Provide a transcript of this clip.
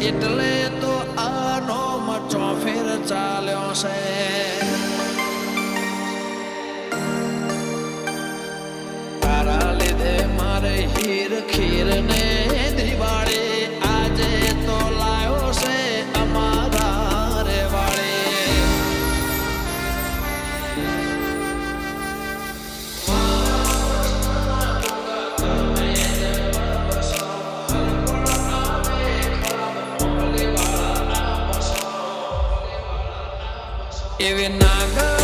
એટલે તો આનો મચો ફેર ચાલ્યો છે. તારા લીધે મારે હીર ખીર ને દિવાળી આજે તો લાયો છે અમારા રે વાળી. એવી નાગર